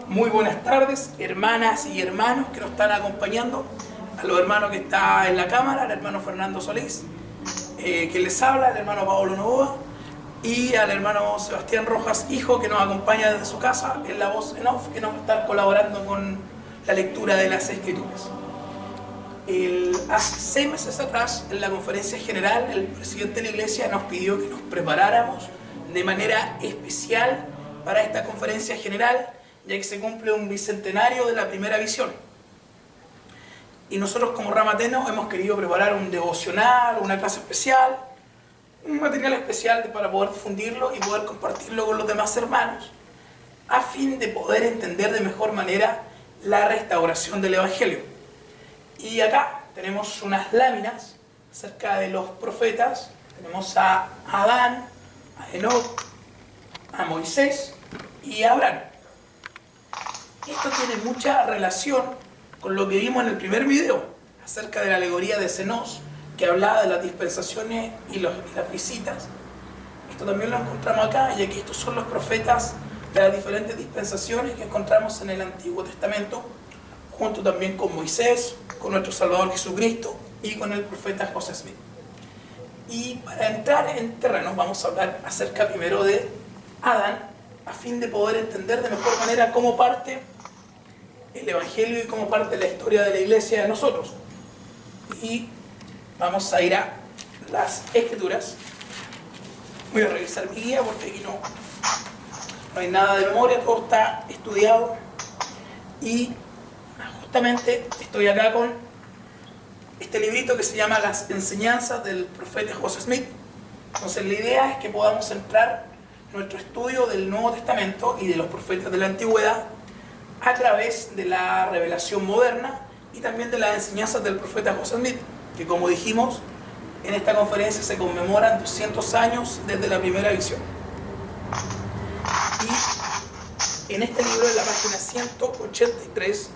Muy buenas tardes, hermanas y hermanos que nos están acompañando. A los hermanos que están en la cámara, el hermano Fernando Solís, que les habla, el hermano Pablo Novoa, y al hermano Sebastián Rojas, hijo, que nos acompaña desde su casa, en la voz en off, que nos va a estar colaborando con la lectura de las Escrituras. Hace 6 meses atrás, en la conferencia general, el presidente de la iglesia nos pidió que nos preparáramos de manera especial para esta conferencia general, ya que se cumple un bicentenario de la primera visión. Y nosotros como Ramateno hemos querido preparar un devocional, una clase especial, un material especial para poder difundirlo y poder compartirlo con los demás hermanos, a fin de poder entender de mejor manera la restauración del Evangelio. Y acá tenemos unas láminas acerca de los profetas. Tenemos a Adán, a Enoc, a Moisés y a Abraham. Esto tiene mucha relación con lo que vimos en el primer video acerca de la alegoría de Zenos, que hablaba de las dispensaciones y las visitas. Esto también lo encontramos acá, ya que estos son los profetas de las diferentes dispensaciones que encontramos en el Antiguo Testamento, junto también con Moisés, con nuestro Salvador Jesucristo y con el profeta José Smith. Y para entrar en terreno vamos a hablar acerca primero de Adán, a fin de poder entender de mejor manera cómo parte el Evangelio y cómo parte la historia de la iglesia de nosotros. Y vamos a ir a las Escrituras. Voy a revisar mi guía porque aquí no hay nada de memoria, todo está estudiado. Y justamente estoy acá con este librito que se llama Las Enseñanzas del profeta José Smith. Entonces la idea es que podamos centrar nuestro estudio del Nuevo Testamento y de los profetas de la Antigüedad a través de la revelación moderna y también de las enseñanzas del profeta José Smith, que como dijimos, en esta conferencia se conmemoran 200 años desde la primera visión. Y en este libro, en la página 183,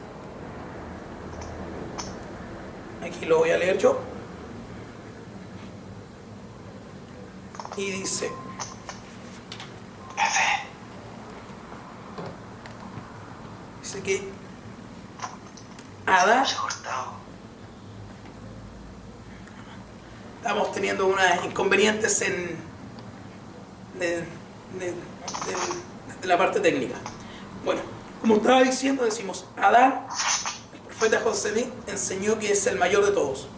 aquí lo voy a leer yo, y dice: que Adán, estamos teniendo unos inconvenientes de la parte técnica. Bueno, como estaba diciendo, decimos: Adán, el profeta José Smith, enseñó que es el mayor de todos.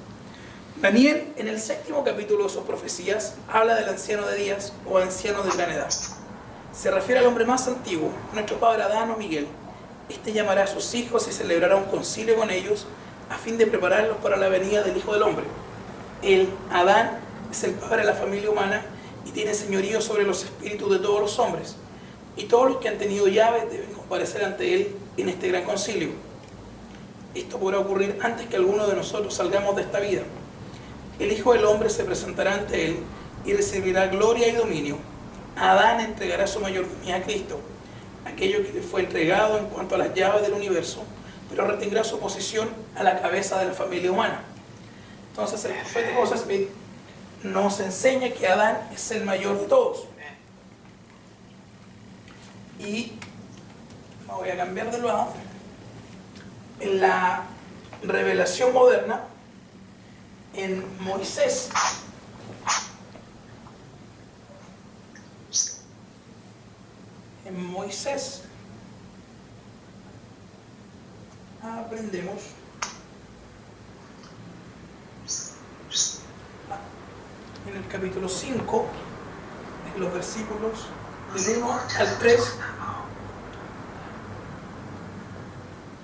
Daniel, en el 7º capítulo de sus profecías, habla del anciano de días o anciano de gran edad. Se refiere al hombre más antiguo, nuestro padre Adán o Miguel. Este llamará a sus hijos y celebrará un concilio con ellos a fin de prepararlos para la venida del Hijo del Hombre. Él, Adán, es el padre de la familia humana y tiene señorío sobre los espíritus de todos los hombres. Y todos los que han tenido llaves deben comparecer ante él en este gran concilio. Esto podrá ocurrir antes que alguno de nosotros salgamos de esta vida. El Hijo del Hombre se presentará ante él y recibirá gloria y dominio. Adán entregará su mayordomía a Cristo, aquello que le fue entregado en cuanto a las llaves del universo, pero retendrá su posición a la cabeza de la familia humana. Entonces el profeta José Smith nos enseña que Adán es el mayor de todos. Y me voy a cambiar de lado. En la revelación moderna, en Moisés, aprendemos en el capítulo 5, en los versículos del 1 al 3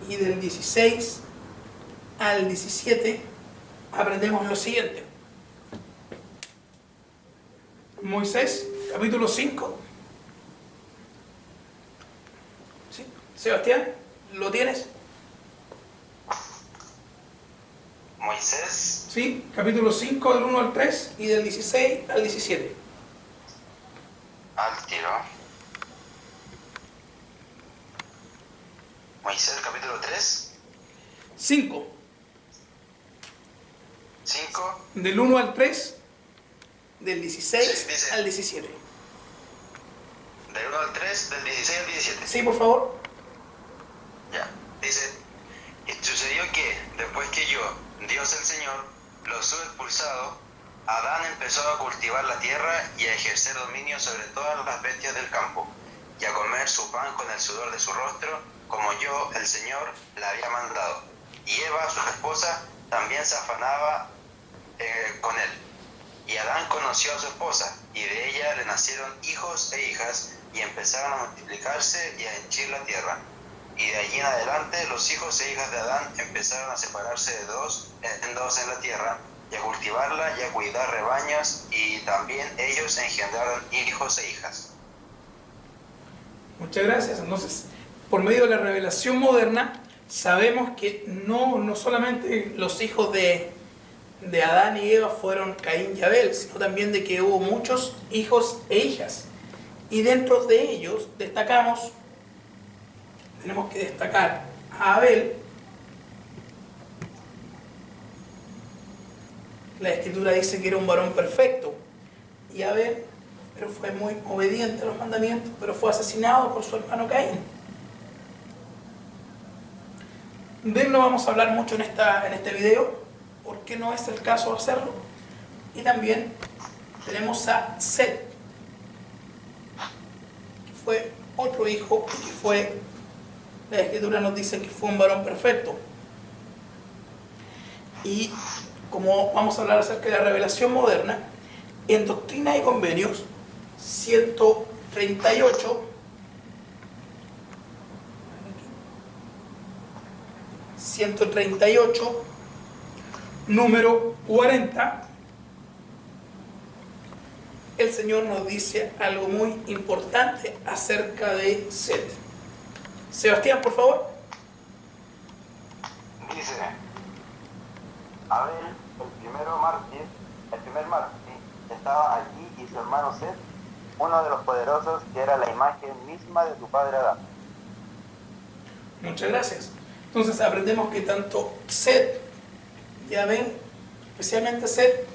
y del 16 al 17, aprendemos lo siguiente. Moisés, capítulo 5. ¿Sí? Sebastián, ¿lo tienes? Moisés. Sí, capítulo 5 del 1 al 3 y del 16 al 17. Al tiro. Moisés, capítulo 3. 5. 5. Del 1 al 3, del 16 Sí, dice. al 17. Del 1 al 3, del 16 al 17. Sí, por favor. Ya. Dice, y sucedió que, después que yo, Dios el Señor, los hubo expulsado, Adán empezó a cultivar la tierra y a ejercer dominio sobre todas las bestias del campo, y a comer su pan con el sudor de su rostro, como yo, el Señor, le había mandado. Y Eva, su esposa, también se afanaba con él. Y Adán conoció a su esposa, y de ella le nacieron hijos e hijas, y empezaron a multiplicarse y a henchir la tierra. Y de allí en adelante los hijos e hijas de Adán empezaron a separarse de dos en la tierra, y a cultivarla y a cuidar rebaños, y también ellos engendraron hijos e hijas. Muchas gracias. Entonces, por medio de la revelación moderna, sabemos que no solamente los hijos de Adán y Eva fueron Caín y Abel, sino también de que hubo muchos hijos e hijas. Y dentro de ellos tenemos que destacar a Abel. La Escritura dice que era un varón perfecto. Y Abel, pero fue muy obediente a los mandamientos, pero fue asesinado por su hermano Caín. De él no vamos a hablar mucho en este video, porque no es el caso hacerlo. Y también tenemos a Set, que fue otro hijo, la Escritura nos dice que fue un varón perfecto. Y como vamos a hablar acerca de la revelación moderna, en Doctrina y Convenios 138, número 40, el Señor nos dice algo muy importante acerca de Set. Sebastián, por favor. Dice, Abel, el primer mártir, estaba allí, y su hermano Set, uno de los poderosos, que era la imagen misma de tu padre Adán. Muchas gracias. Entonces aprendemos que tanto Set y Abel, especialmente Set,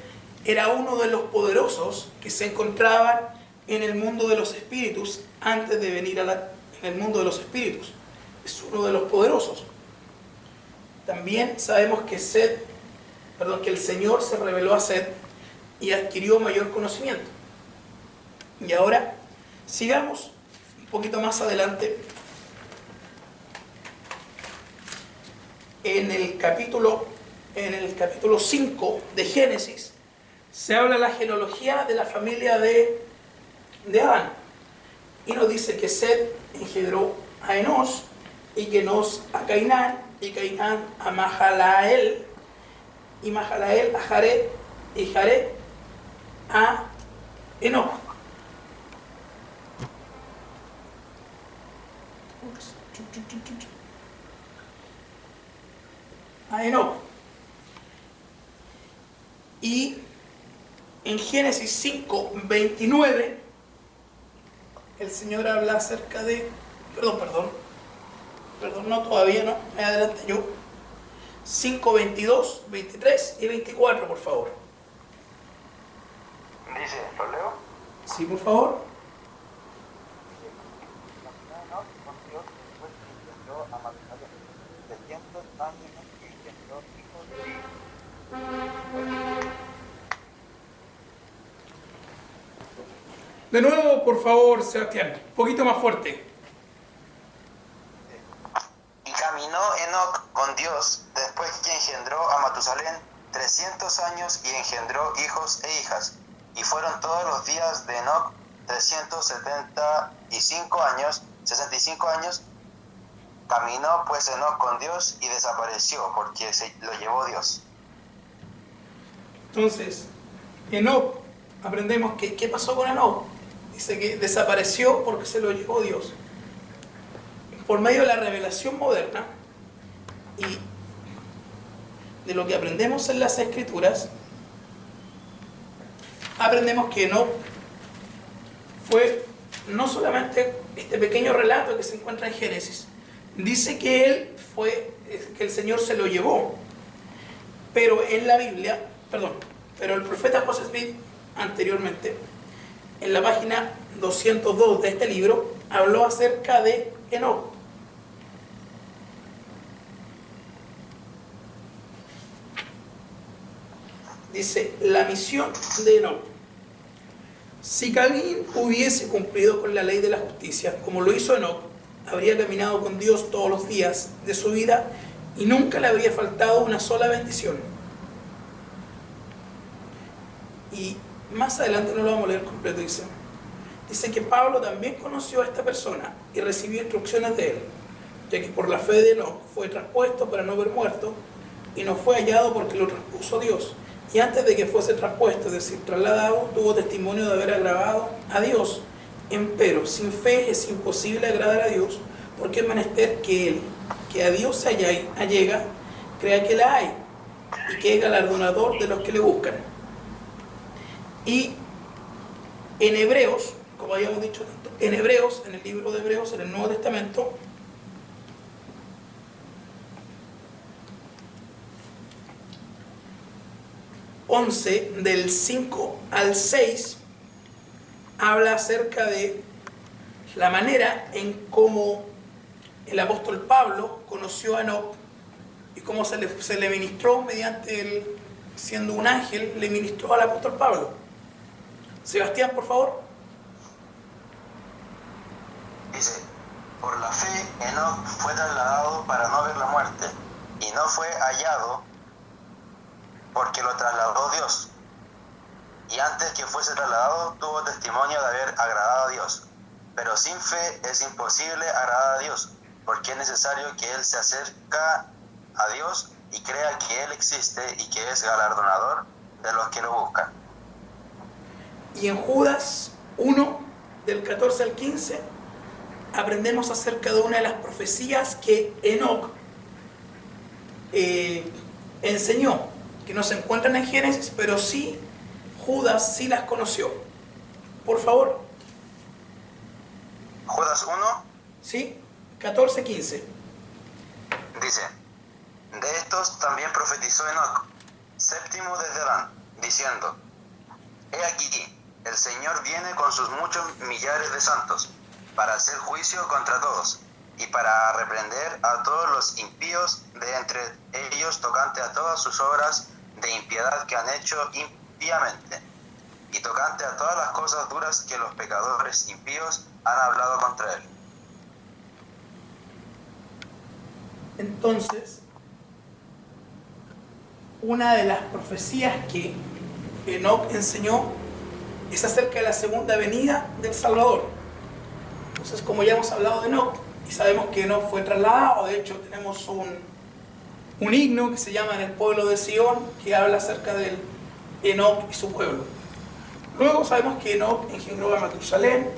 era uno de los poderosos que se encontraban en el mundo de los espíritus antes de venir en el mundo de los espíritus. Es uno de los poderosos. También sabemos que que el Señor se reveló a Set y adquirió mayor conocimiento. Y ahora sigamos un poquito más adelante. En el capítulo 5 de Génesis se habla de la genealogía de la familia de Adán. Y nos dice que Set engendró a Enos, y que Enos a Cainán, y Cainán a Mahalael, y Mahalael a Jared, y Jared a Enoc. A Enoc. Y en Génesis 5:29 el Señor habla acerca de... Perdón, no, todavía no, me adelanté yo. 5:22, 23 y 24, por favor. Dice, ¿lo leo? Sí, por favor. Caminó con Dios después que engendró a Matusalén, 300 años, y engendró hijos e hijas. De nuevo, por favor, Sebastián, un poquito más fuerte. Y caminó Enoc con Dios, después que engendró a Matusalén 300 años, y engendró hijos e hijas. Y fueron todos los días de Enoc 365 años. Caminó pues Enoc con Dios y desapareció, porque lo llevó Dios. Entonces, Enoc, aprendemos que ¿qué pasó con Enoc? Dice que desapareció porque se lo llevó Dios. Por medio de la revelación moderna y de lo que aprendemos en las Escrituras, aprendemos que Enoc fue no solamente este pequeño relato que se encuentra en Génesis, dice que que el Señor se lo llevó, pero en la Biblia, pero el profeta José Smith anteriormente, en la página 202 de este libro, habló acerca de Enoc. Dice, la misión de Enoc. Si Caín hubiese cumplido con la ley de la justicia, como lo hizo Enoc, habría caminado con Dios todos los días de su vida y nunca le habría faltado una sola bendición. Y más adelante no lo vamos a leer completo, dice que Pablo también conoció a esta persona y recibió instrucciones de él, ya que por la fe de Enoc fue traspuesto para no haber muerto y no fue hallado porque lo traspuso Dios. Y antes de que fuese traspuesto, es decir, trasladado, tuvo testimonio de haber agradado a Dios. Empero, sin fe es imposible agradar a Dios, porque es menester que él, que a Dios se allega, crea que la hay, y que es galardonador de los que le buscan. Y en Hebreos, como habíamos dicho, en Hebreos, en el libro de Hebreos, en el Nuevo Testamento, del 5 al 6, habla acerca de la manera en cómo el apóstol Pablo conoció a Enoc y cómo se le ministró mediante él, siendo un ángel, le ministró al apóstol Pablo. Sebastián, por favor. Dice, por la fe Enoc fue trasladado para no ver la muerte, y no fue hallado porque lo trasladó Dios. Y antes que fuese trasladado tuvo testimonio de haber agradado a Dios. Pero sin fe es imposible agradar a Dios, porque es necesario que él se acerca a Dios y crea que él existe y que es galardonador de los que lo buscan. Y en Judas 1, del 14 al 15, aprendemos acerca de una de las profecías que Enoc enseñó, que no se encuentran en Génesis, pero sí Judas sí las conoció. Por favor. Judas 1. Sí, 14-15. Dice, de estos también profetizó Enoc, séptimo desde Adán, diciendo, he aquí, el Señor viene con sus muchos millares de santos, para hacer juicio contra todos, y para reprender a todos los impíos de entre ellos tocante a todas sus obras de impiedad que han hecho impíamente, y tocante a todas las cosas duras que los pecadores impíos han hablado contra él. Entonces, una de las profecías que Enoc enseñó es acerca de la segunda venida del Salvador. Entonces, como ya hemos hablado de Enoc, y sabemos que Enoc fue trasladado, de hecho tenemos un himno que se llama En el pueblo de Sion, que habla acerca de Enoc y su pueblo. Luego sabemos que Enoc engendró a Matusalén,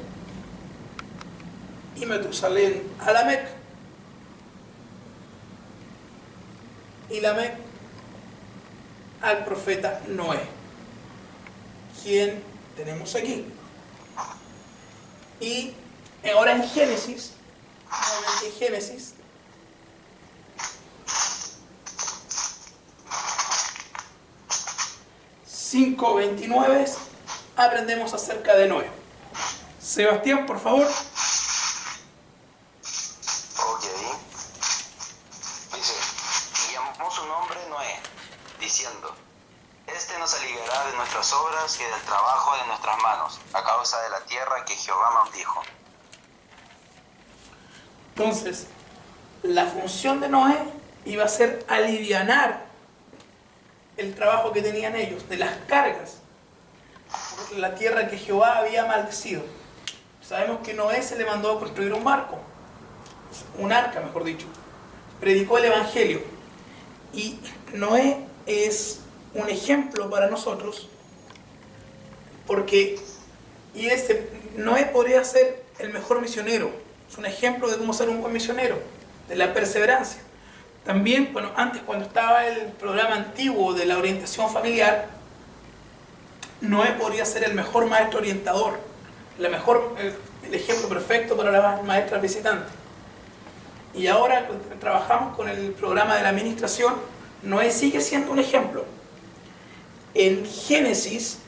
y Matusalén a Lamec, y Lamec al profeta Noé, quien tenemos aquí. Y ahora en Génesis, nuevamente en Génesis, (5:29) aprendemos acerca de Noé. Sebastián, por favor. Ok. Dice, y llamó su nombre Noé, diciendo, este nos aliviará de nuestras obras y del trabajo de nuestras manos, a causa de la tierra que Jehová maldijo. Entonces, la función de Noé iba a ser alivianar el trabajo que tenían ellos, de las cargas, por la tierra que Jehová había maldecido. Sabemos que Noé se le mandó a construir un barco, un arca mejor dicho, predicó el Evangelio, y Noé es un ejemplo para nosotros, porque Noé podría ser el mejor misionero, es un ejemplo de cómo ser un buen misionero, de la perseverancia. También, bueno, antes cuando estaba el programa antiguo de la orientación familiar, Noé podría ser el mejor maestro orientador, el ejemplo perfecto para las maestras visitantes. Y ahora trabajamos con el programa de la administración, Noé sigue siendo un ejemplo. En Génesis,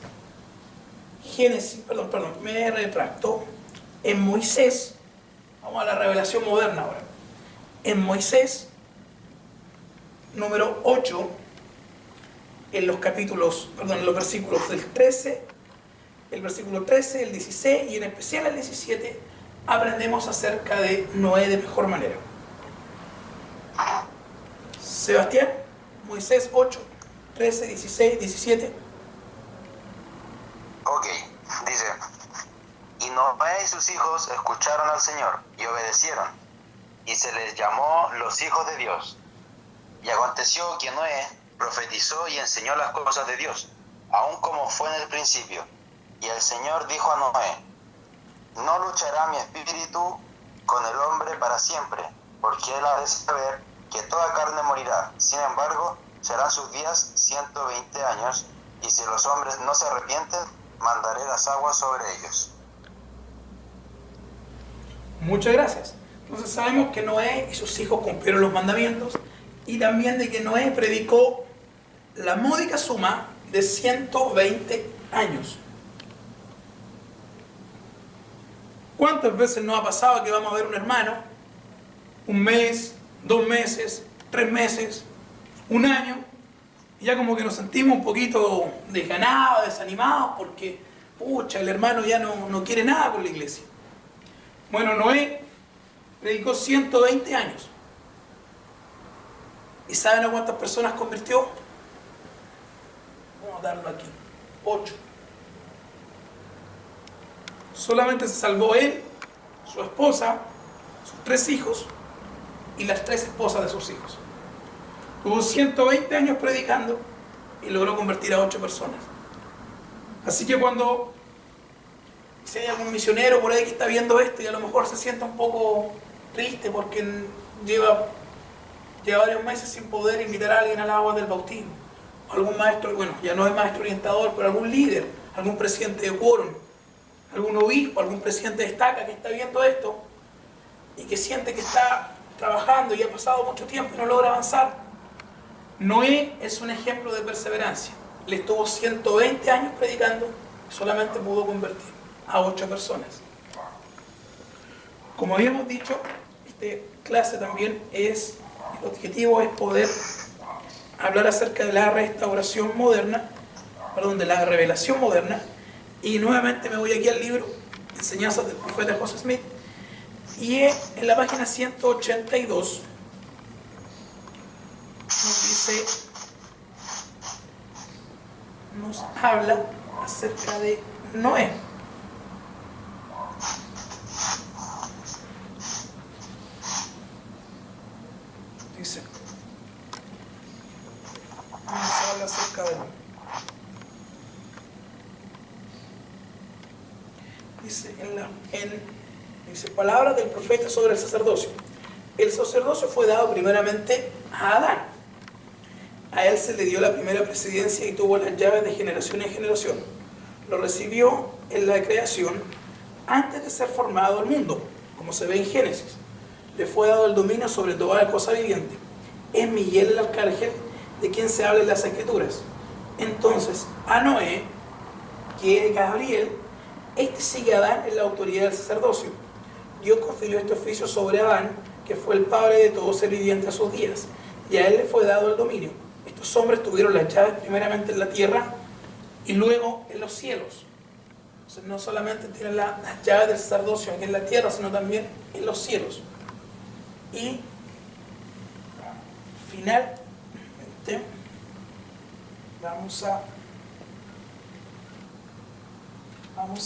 me retracto, en Moisés, vamos a la revelación moderna ahora, en Moisés, número 8, en los versículos del 13, el versículo 13, el 16 y en especial el 17, aprendemos acerca de Noé de mejor manera. Sebastián, Moisés 8, 13, 16, 17. Ok, dice, y Noé y sus hijos escucharon al Señor y obedecieron, y se les llamó los hijos de Dios. Y aconteció que Noé profetizó y enseñó las cosas de Dios, aun como fue en el principio. Y el Señor dijo a Noé, no luchará mi espíritu con el hombre para siempre, porque él ha de saber que toda carne morirá. Sin embargo, serán sus días 120 años, y si los hombres no se arrepienten, mandaré las aguas sobre ellos. Muchas gracias. Entonces sabemos que Noé y sus hijos cumplieron los mandamientos y también de que Noé predicó la módica suma de 120 años. ¿Cuántas veces nos ha pasado que vamos a ver un hermano, un mes, 2 meses, 3 meses, un año, y ya como que nos sentimos un poquito desganados, desanimados, porque, pucha, el hermano ya no quiere nada con la iglesia? Bueno, Noé predicó 120 años. ¿Y saben a cuántas personas convirtió? Vamos a darlo aquí, 8. Solamente se salvó él, su esposa, sus 3 hijos y las 3 esposas de sus hijos. Tuvo 120 años predicando y logró convertir a 8 personas. Así que cuando si hay algún misionero por ahí que está viendo esto y a lo mejor se sienta un poco triste porque lleva varios meses sin poder invitar a alguien al agua del bautismo, algún maestro, bueno, ya no es maestro orientador, pero algún líder, algún presidente de quórum, algún obispo, algún presidente de estaca que está viendo esto y que siente que está trabajando y ha pasado mucho tiempo y no logra avanzar. Noé es un ejemplo de perseverancia. Le estuvo 120 años predicando y solamente pudo convertir a 8 personas. Como habíamos dicho, esta clase también el objetivo es poder hablar acerca de la restauración moderna, de la revelación moderna, y nuevamente me voy aquí al libro Enseñanzas del profeta José Smith, y en la página 182 nos habla acerca de Noé. Dice, nos habla acerca de Noé. Dice palabras del profeta sobre el sacerdocio. El sacerdocio fue dado primeramente a Adán. A él se le dio la primera presidencia y tuvo las llaves de generación en generación. Lo recibió en la creación antes de ser formado el mundo, como se ve en Génesis. Le fue dado el dominio sobre toda cosa viviente. Es Miguel el arcángel de quien se habla en las Escrituras. Entonces, a Noé, que es Gabriel, este sigue a Adán en la autoridad del sacerdocio. Dios confirió este oficio sobre Adán, que fue el padre de todo ser viviente a sus días, y a él le fue dado el dominio. Estos hombres tuvieron las llaves primeramente en la tierra y luego en los cielos. Entonces, no solamente tienen las llaves del sacerdocio aquí en la tierra, sino también en los cielos. Y finalmente vamos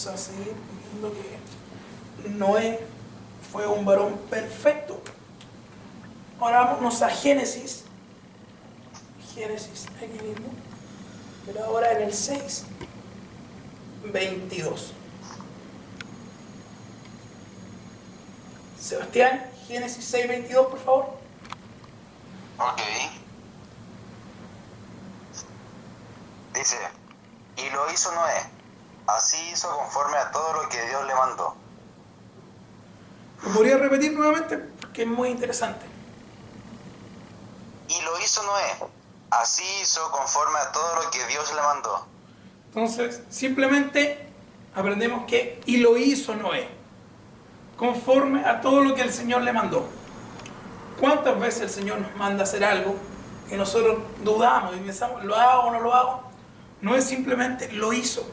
a seguir viendo que Noé fue un varón perfecto. Ahora vámonos a Génesis, aquí mismo, pero ahora en el 6, 22. Sebastián, Génesis 6, 22, por favor. Ok. Dice, y lo hizo Noé, así hizo conforme a todo lo que Dios le mandó. ¿Lo podría repetir nuevamente? Porque es muy interesante. Y lo hizo Noé, así hizo conforme a todo lo que Dios le mandó. Entonces, simplemente aprendemos que y lo hizo Noé, conforme a todo lo que el Señor le mandó. ¿Cuántas veces el Señor nos manda hacer algo que nosotros dudamos y pensamos, ¿lo hago o no lo hago? No es simplemente lo hizo,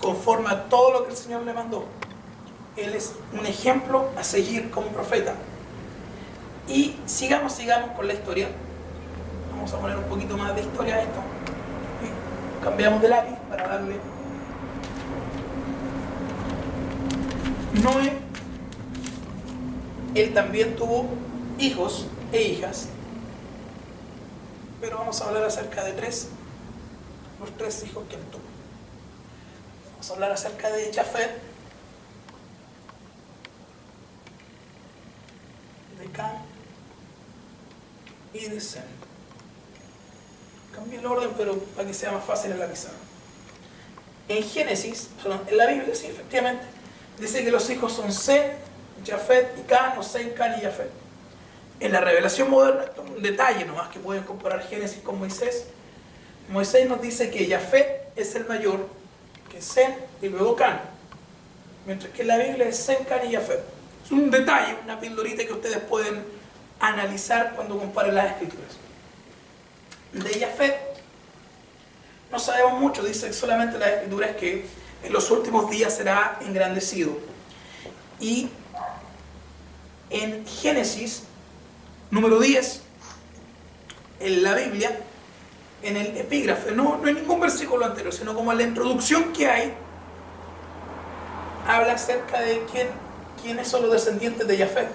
conforme a todo lo que el Señor le mandó. Él es un ejemplo a seguir como profeta. Y sigamos con la historia. Vamos a poner un poquito más de historia a esto. Y cambiamos de lápiz para darle. Noé, él también tuvo hijos e hijas, pero vamos a hablar acerca de los tres hijos que él tuvo. Vamos a hablar acerca de Jafet, de Cam y de Sem. Cambié el orden, pero para que sea más fácil en la pizarra. En Génesis, en la Biblia, sí, efectivamente, dice que los hijos son Sem, Jafet y Can, o Sem, Can y Jafet. En la revelación moderna, esto es un detalle nomás que pueden comparar Génesis con Moisés. Moisés nos dice que Jafet es el mayor, que Sem y luego Can. Mientras que en la Biblia es Sem, Can y Jafet. Es un detalle, una pildorita que ustedes pueden analizar cuando comparen las escrituras. De Jafet no sabemos mucho, dice solamente las escrituras que en los últimos días será engrandecido. Y en Génesis número 10, en la Biblia, en el epígrafe, no en ningún versículo anterior, sino como en la introducción que hay, habla acerca de quiénes son los descendientes de Jafet.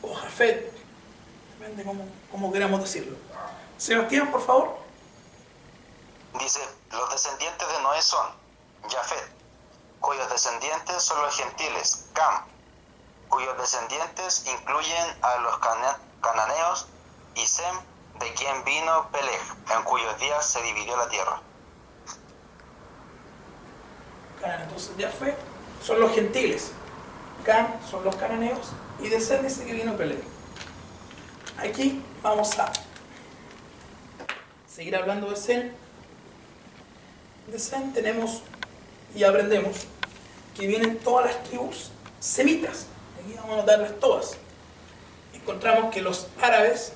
O Jafet, depende cómo queramos decirlo. Sebastián, por favor. Dice, los descendientes de Noé son Jafet, cuyos descendientes son los gentiles, Cam, cuyos descendientes incluyen a los cananeos, y Sem, de quien vino Peleg, en cuyos días se dividió la tierra. Entonces Jafet son los gentiles, Cam son los cananeos, y de Sem dice que vino Peleg. Aquí vamos a seguir hablando de Sem. De Sem tenemos y aprendemos que vienen todas las tribus semitas. Aquí vamos a anotarlas todas. Encontramos que los árabes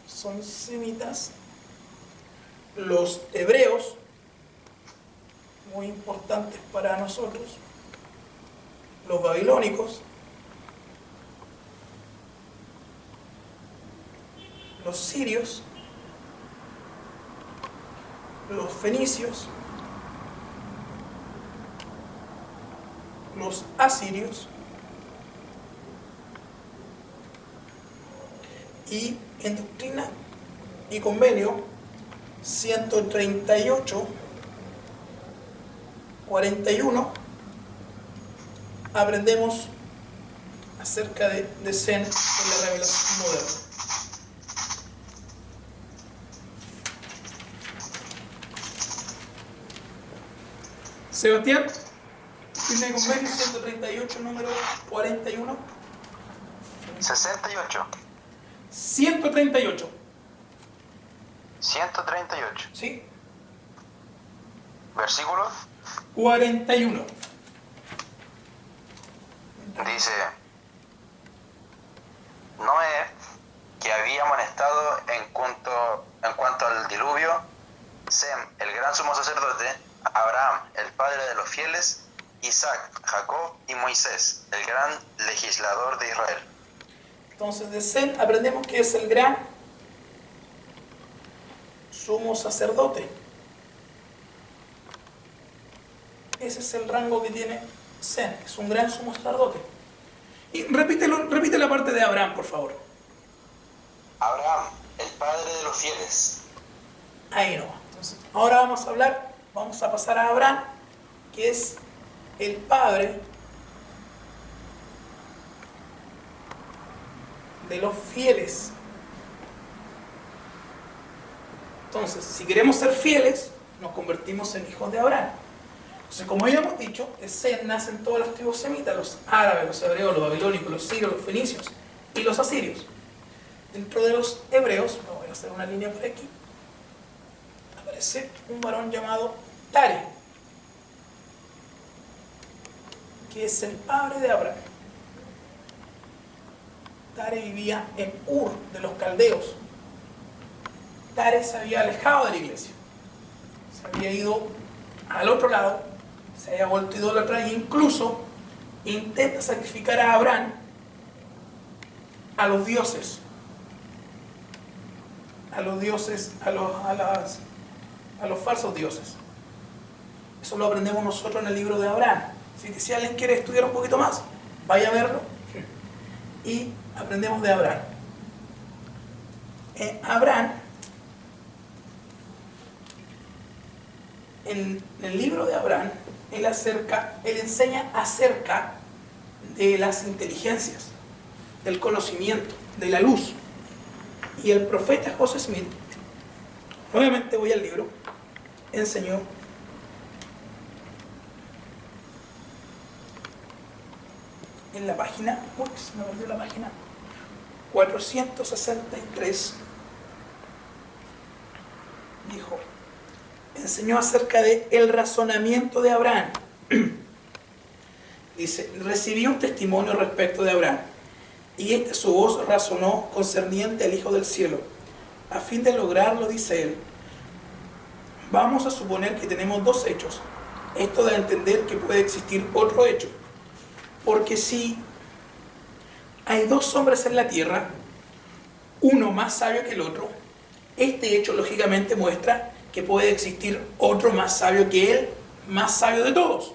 son semitas, los hebreos, muy importantes para nosotros, los babilónicos, los sirios, los fenicios, los asirios y en Doctrina y Convenio 138, 41 aprendemos acerca de Sem en la revelación moderna. Sebastián, Doctrina y Convenio 138, número 41. 68. 138. 138. ¿Sí? Versículo 41. dice: Noé, que había amonestado en cuanto al diluvio, Sem, el gran sumo sacerdote, Abraham, el padre de los fieles, Isaac, Jacob y Moisés, el gran legislador de Israel. Entonces de Sem aprendemos que es el gran sumo sacerdote. Ese es el rango que tiene Sem, es un gran sumo sacerdote. Y repite la parte de Abraham, por favor. Abraham, el padre de los fieles. Ahí no. Entonces, ahora vamos a pasar a Abraham, que es el padre de los fieles. Entonces, si queremos ser fieles, nos convertimos en hijos de Abraham. Entonces, como ya hemos dicho, de Sem nacen todas las tribus semitas, los árabes, los hebreos, los babilónicos, los sirios, los fenicios y los asirios. Dentro de los hebreos, me voy a hacer una línea por aquí, aparece un varón llamado Tare, que es el padre de Abraham. Tare vivía en Ur de los caldeos. Tare se había alejado de la iglesia. Se había ido al otro lado, se había vuelto idólatra e incluso intenta sacrificar a Abraham a los dioses, a los falsos dioses. Eso lo aprendemos nosotros en el libro de Abraham. Así que si alguien quiere estudiar un poquito más, vaya a verlo y aprendemos de Abraham. Abraham, en el libro de Abraham, él enseña acerca de las inteligencias, del conocimiento, de la luz. Y el profeta José Smith, nuevamente voy al libro, enseñó en la página, se me perdió la página, 463, dijo, enseñó acerca de el razonamiento de Abraham. Dice, recibí un testimonio respecto de Abraham, y su voz razonó concerniente al Hijo del Cielo. A fin de lograrlo, dice él, vamos a suponer que tenemos dos hechos. Esto da a entender que puede existir otro hecho. Porque si hay dos hombres en la tierra, uno más sabio que el otro, este hecho lógicamente muestra que puede existir otro más sabio que él, más sabio de todos.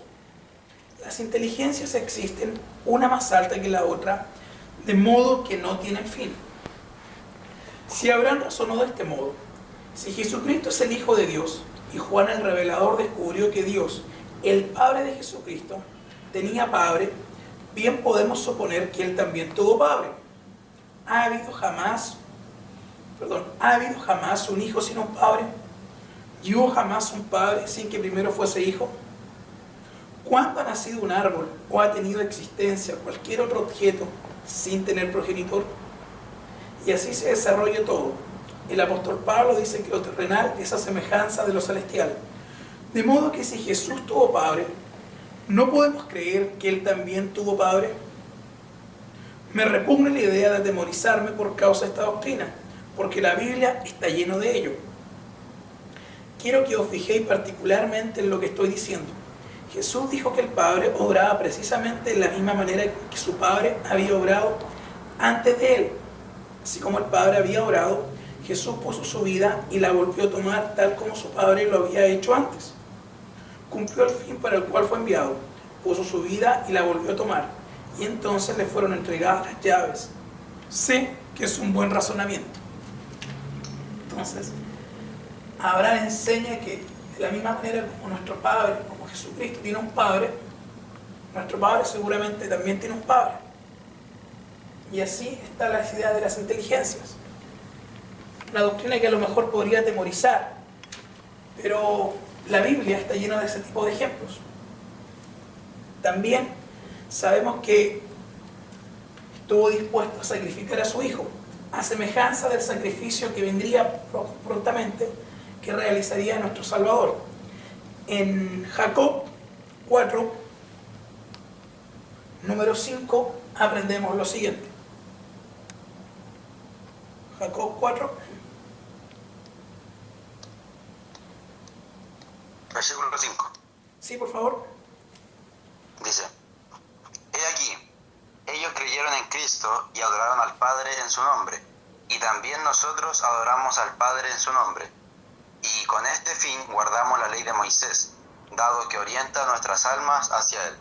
Las inteligencias existen, una más alta que la otra, de modo que no tienen fin. Si Abraham razonó de este modo, si Jesucristo es el Hijo de Dios, y Juan el Revelador descubrió que Dios, el Padre de Jesucristo, tenía padre, bien podemos suponer que él también tuvo padre. ¿Ha habido jamás un hijo sin un padre? ¿Y hubo jamás un padre sin que primero fuese hijo? ¿Cuándo ha nacido un árbol o ha tenido existencia cualquier otro objeto sin tener progenitor? Y así se desarrolla todo. El apóstol Pablo dice que lo terrenal es a semejanza de lo celestial. De modo que si Jesús tuvo padre, ¿no podemos creer que él también tuvo padre? Me repugna la idea de atemorizarme por causa de esta doctrina, porque la Biblia está llena de ello. Quiero que os fijéis particularmente en lo que estoy diciendo. Jesús dijo que el Padre obraba precisamente de la misma manera que su Padre había obrado antes de él. Así como el Padre había obrado, Jesús puso su vida y la volvió a tomar tal como su Padre lo había hecho antes. Cumplió el fin para el cual fue enviado, puso su vida y la volvió a tomar, y entonces le fueron entregadas las llaves. Sé que es un buen razonamiento. Entonces, Abraham enseña que de la misma manera como nuestro Padre, como Jesucristo tiene un Padre, nuestro Padre seguramente también tiene un Padre. Y así está la idea de las inteligencias. Una doctrina que a lo mejor podría atemorizar, pero la Biblia está llena de ese tipo de ejemplos. También sabemos que estuvo dispuesto a sacrificar a su Hijo, a semejanza del sacrificio que vendría prontamente, que realizaría nuestro Salvador. En Jacob 4, número 5, aprendemos lo siguiente. Jacob 4. Versículo 5. Sí, por favor. Dice, he aquí, ellos creyeron en Cristo y adoraron al Padre en su nombre, y también nosotros adoramos al Padre en su nombre. Y con este fin guardamos la ley de Moisés, dado que orienta nuestras almas hacia él.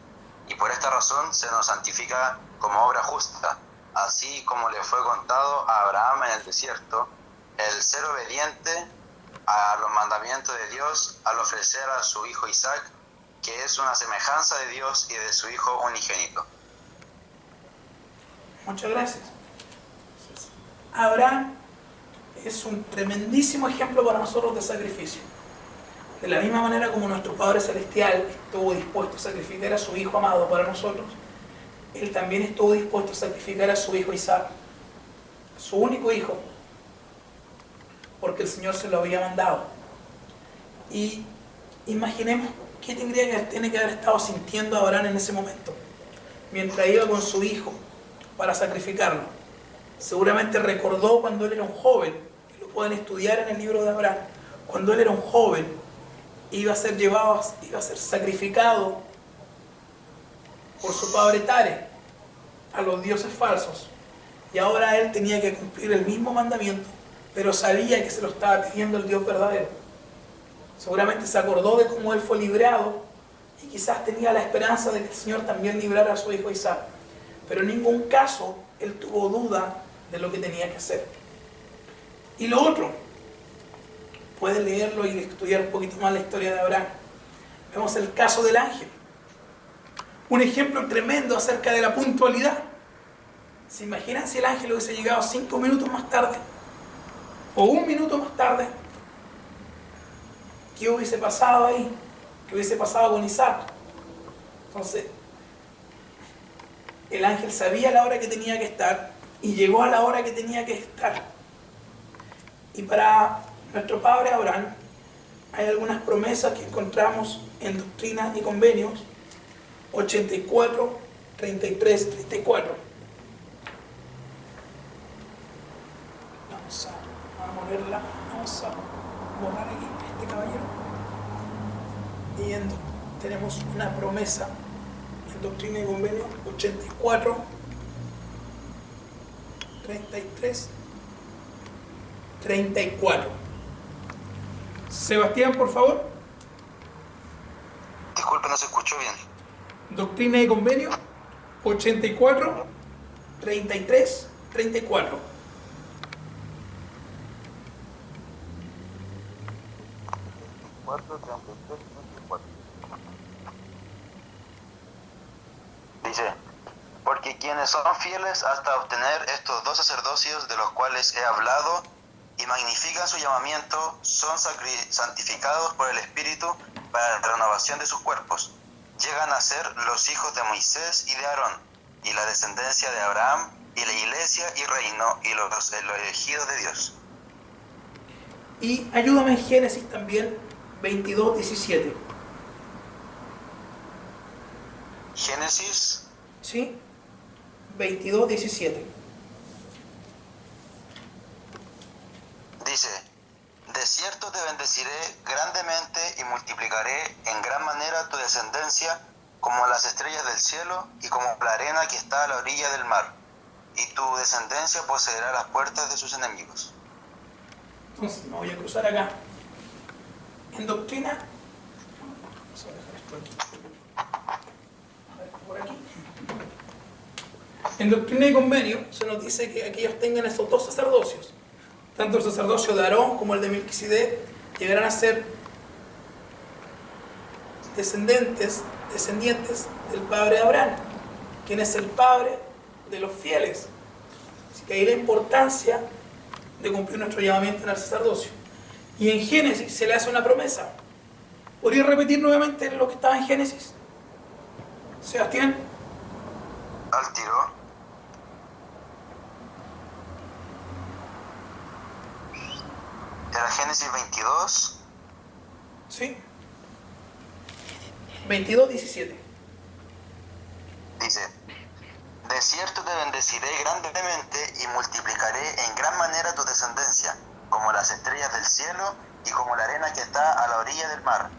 Y por esta razón se nos santifica como obra justa, así como le fue contado a Abraham en el desierto, el ser obediente a los mandamientos de Dios al ofrecer a su hijo Isaac, que es una semejanza de Dios y de su hijo unigénito. Muchas gracias. Abraham es un tremendísimo ejemplo para nosotros de sacrificio. De la misma manera como nuestro Padre Celestial estuvo dispuesto a sacrificar a su Hijo amado para nosotros, Él también estuvo dispuesto a sacrificar a su Hijo Isaac, su único hijo, porque el Señor se lo había mandado. Y imaginemos qué tiene que haber estado sintiendo Abraham en ese momento, mientras iba con su hijo para sacrificarlo. Seguramente recordó cuando él era un joven, y lo pueden estudiar en el libro de Abraham, cuando él era un joven, iba a ser llevado, iba a ser sacrificado por su padre Tare a los dioses falsos. Y ahora él tenía que cumplir el mismo mandamiento, pero sabía que se lo estaba pidiendo el Dios verdadero. Seguramente se acordó de cómo él fue librado y quizás tenía la esperanza de que el Señor también librara a su hijo Isaac. Pero en ningún caso él tuvo duda de lo que tenía que hacer. Y lo otro, pueden leerlo y estudiar un poquito más la historia de Abraham. Vemos el caso del ángel. Un ejemplo tremendo acerca de la puntualidad. ¿Se imaginan si el ángel hubiese llegado 5 minutos más tarde? ¿O 1 minuto más tarde? ¿Qué hubiese pasado ahí? ¿Qué hubiese pasado con Isaac? Entonces, el ángel sabía la hora que tenía que estar y llegó a la hora que tenía que estar. Y para nuestro padre Abraham hay algunas promesas que encontramos en Doctrina y Convenios 84, 33, 34. Vamos a ponerla, vamos a borrar aquí este caballero. Y tenemos una promesa en Doctrina y Convenios 84, 33, 34. Sebastián, por favor. Disculpe, no se escuchó bien. Doctrina y Convenio 84, 33, 34. 4, 33, 34. Dice, porque quienes son fieles hasta obtener estos 2 sacerdocios de los cuales he hablado y magnifican su llamamiento, son santificados por el Espíritu para la renovación de sus cuerpos. Llegan a ser los hijos de Moisés y de Aarón, y la descendencia de Abraham, y la iglesia y reino, y los elegidos de Dios. Y ayúdame en Génesis también 22, 17. Génesis, ¿Sí? 22, 17. dice, de cierto te bendeciré grandemente y multiplicaré en gran manera tu descendencia como las estrellas del cielo y como la arena que está a la orilla del mar, y tu descendencia poseerá las puertas de sus enemigos. Entonces, me voy a cruzar acá. En Doctrina, vamos a dejar esto aquí. A ver, por aquí. En Doctrina y Convenio se nos dice que aquellos tengan estos 2 sacerdocios, tanto el sacerdocio de Aarón como el de Melquisedec, llegarán a ser descendientes del padre Abraham, quien es el padre de los fieles. Así que ahí la importancia de cumplir nuestro llamamiento en el sacerdocio. Y en Génesis se le hace una promesa. ¿Podría repetir nuevamente lo que estaba en Génesis? Sebastián. Al tiro. Era Génesis 22. Sí. 22, 17. Dice, de cierto te bendeciré grandemente y multiplicaré en gran manera tu descendencia, como las estrellas del cielo y como la arena que está a la orilla del mar,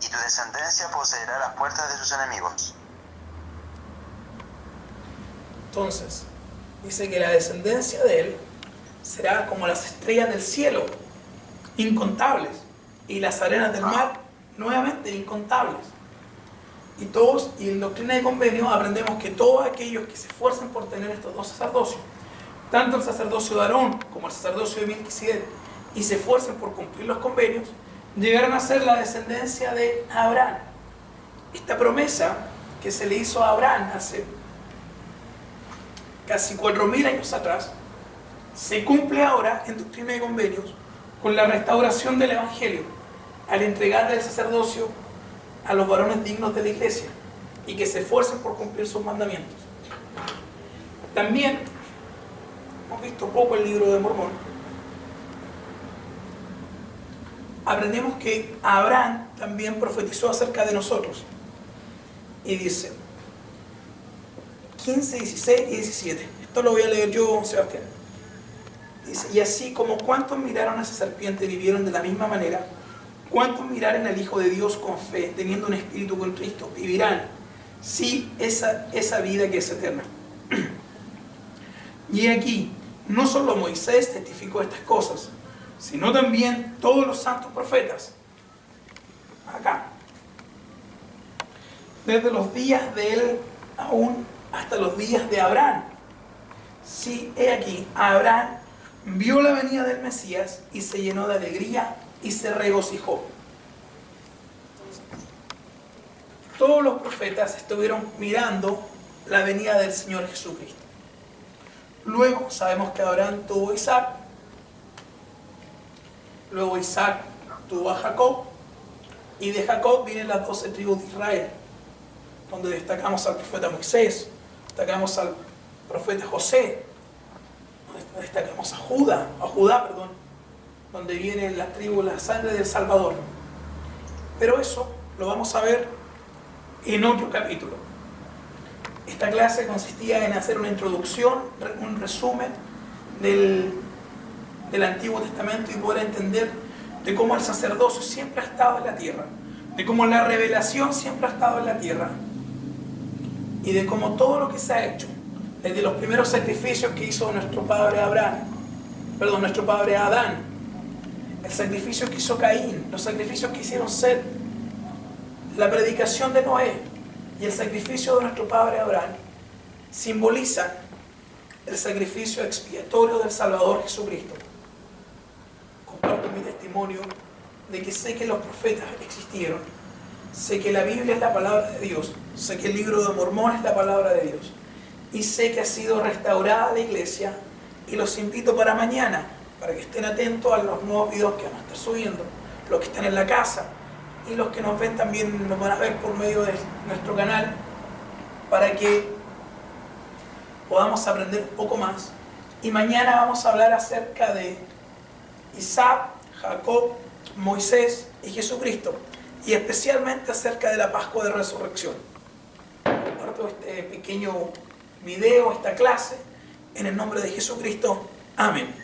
y tu descendencia poseerá las puertas de sus enemigos. Entonces, dice que la descendencia de él será como las estrellas del cielo, incontables, y las arenas del mar, nuevamente incontables. Y en Doctrina y Convenio aprendemos que todos aquellos que se esfuercen por tener estos 2 sacerdocios, tanto el sacerdocio de Aarón como el sacerdocio de Melquisedec, y se esfuercen por cumplir los convenios, llegarán a ser la descendencia de Abraham. Esta promesa que se le hizo a Abraham hace casi 4.000 años atrás, se cumple ahora en Doctrina y Convenios con la restauración del Evangelio, al entregarle el sacerdocio a los varones dignos de la iglesia y que se esfuercen por cumplir sus mandamientos. También hemos visto poco el libro de Mormón. Aprendemos que Abraham también profetizó acerca de nosotros y dice 15, 16 y 17. Esto lo voy a leer yo, Sebastián. Dice, y así como cuantos miraron a esa serpiente vivieron de la misma manera, cuantos miraren al Hijo de Dios con fe, teniendo un espíritu con Cristo, vivirán, sí, esa vida que es eterna. Y aquí, no solo Moisés testificó estas cosas, sino también todos los santos profetas. Acá. Desde los días de él aún hasta los días de Abraham. Sí, he aquí, Abraham vio la venida del Mesías y se llenó de alegría y se regocijó. Todos los profetas estuvieron mirando la venida del Señor Jesucristo. Luego sabemos que Abraham tuvo a Isaac. Luego Isaac tuvo a Jacob. Y de Jacob vienen las 12 tribus de Israel, donde destacamos al profeta Moisés, destacamos al profeta José, destacamos a Judá, donde viene la tribu, la sangre del Salvador. Pero eso lo vamos a ver en otro capítulo. Esta clase consistía en hacer una introducción, un resumen del Antiguo Testamento y poder entender de cómo el sacerdocio siempre ha estado en la tierra, de cómo la revelación siempre ha estado en la tierra y de cómo todo lo que se ha hecho, desde los primeros sacrificios que hizo nuestro padre Adán, el sacrificio que hizo Caín, los sacrificios que hicieron Set, la predicación de Noé y el sacrificio de nuestro padre Abraham, simbolizan el sacrificio expiatorio del Salvador Jesucristo. Comparto mi testimonio de que sé que los profetas existieron, sé que la Biblia es la palabra de Dios, sé que el libro de Mormón es la palabra de Dios y sé que ha sido restaurada la iglesia y los invito para mañana, para que estén atentos a los nuevos videos que vamos a estar subiendo, los que están en la casa y los que nos ven también nos van a ver por medio de nuestro canal, para que podamos aprender un poco más. Y mañana vamos a hablar acerca de Isaac, Jacob, Moisés y Jesucristo, y especialmente acerca de la Pascua de Resurrección. Comparto este pequeño video, esta clase, en el nombre de Jesucristo. Amén.